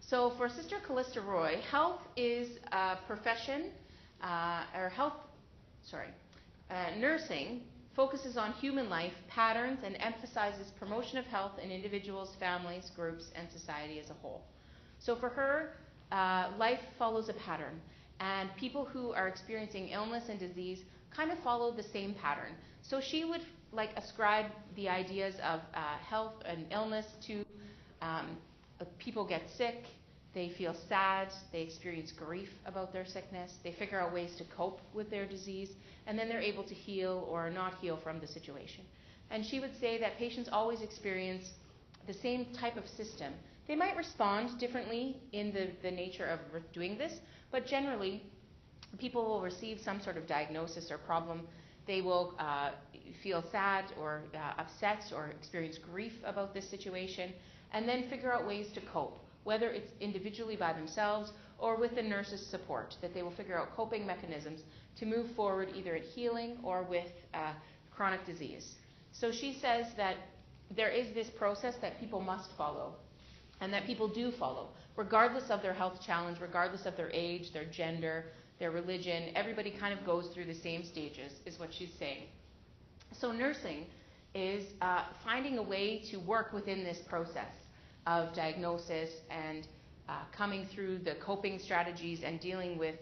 So for Sister Callista Roy, health is a profession, or health, sorry, nursing focuses on human life patterns and emphasizes promotion of health in individuals, families, groups, and society as a whole. So for her, life follows a pattern, and people who are experiencing illness and disease kind of follow the same pattern. So she would ascribe the ideas of health and illness to people get sick, they feel sad, they experience grief about their sickness, they figure out ways to cope with their disease, and then they're able to heal or not heal from the situation. And she would say that patients always experience the same type of system. They might respond differently in the nature of doing this, but generally people will receive some sort of diagnosis or problem. They will feel sad or upset or experience grief about this situation, and then figure out ways to cope, whether it's individually by themselves or with the nurse's support, that they will figure out coping mechanisms to move forward either at healing or with chronic disease. So she says that there is this process that people must follow, and that people do follow, regardless of their health challenge, regardless of their age, their gender, their religion. Everybody kind of goes through the same stages, is what she's saying. So nursing is finding a way to work within this process of diagnosis and coming through the coping strategies and dealing with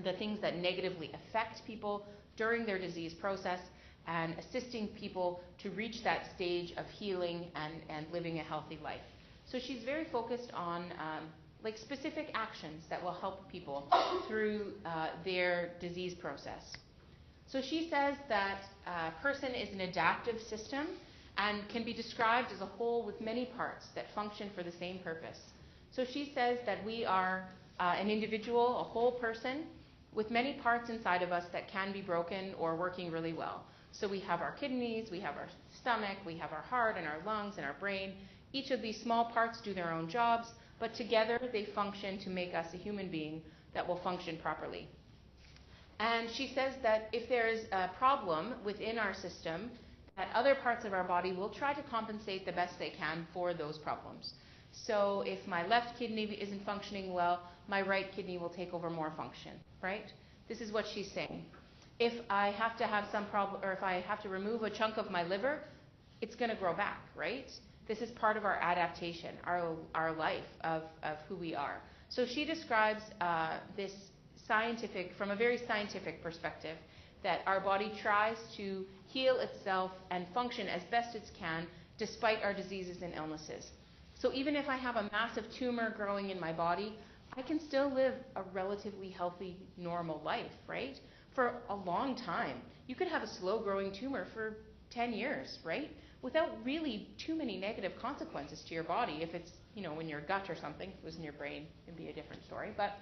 the things that negatively affect people during their disease process, and assisting people to reach that stage of healing and living a healthy life. So she's very focused on specific actions that will help people through their disease process. So she says that a person is an adaptive system and can be described as a whole with many parts that function for the same purpose. So she says that we are an individual, a whole person, with many parts inside of us that can be broken or working really well. So we have our kidneys, we have our stomach, we have our heart and our lungs and our brain. Each of these small parts do their own jobs, but together they function to make us a human being that will function properly. And she says that if there is a problem within our system, that other parts of our body will try to compensate the best they can for those problems. So if my left kidney isn't functioning well, my right kidney will take over more function, right? This is what she's saying. If I have to have some problem, or if I have to remove a chunk of my liver, it's going to grow back, right? This is part of our adaptation, our life of who we are. So she describes this from a very scientific perspective, that our body tries to heal itself and function as best it can despite our diseases and illnesses. So even if I have a massive tumor growing in my body, I can still live a relatively healthy, normal life, right? For a long time. You could have a slow-growing tumor for 10 years, right? Without really too many negative consequences to your body. If it's, in your gut or something, if it was in your brain, it'd be a different story. But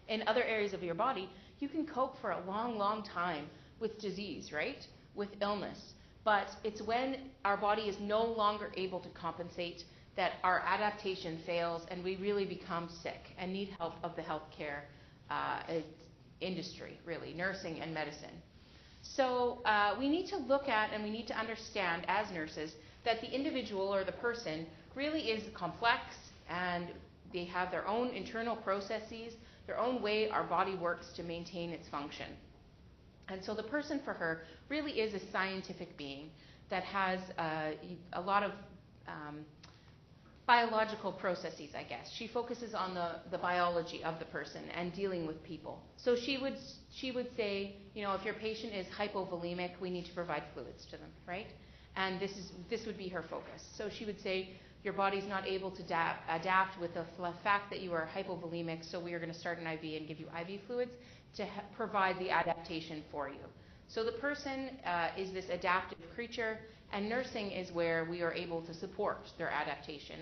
in other areas of your body, you can cope for a long, long time with disease, right? With illness. But it's when our body is no longer able to compensate that our adaptation fails and we really become sick and need help of the healthcare industry, really, nursing and medicine. So we need to look at and we need to understand as nurses that the individual or the person really is complex, and they have their own internal processes, their own way our body works to maintain its function. And so the person for her really is a scientific being that has a lot of biological processes, I guess. She focuses on the biology of the person and dealing with people. So she would say, if your patient is hypovolemic, we need to provide fluids to them, right? And this would be her focus. So she would say, your body's not able to adapt with the fact that you are hypovolemic, so we are going to start an IV and give you IV fluids to provide the adaptation for you. So the person is this adaptive creature, and nursing is where we are able to support their adaptation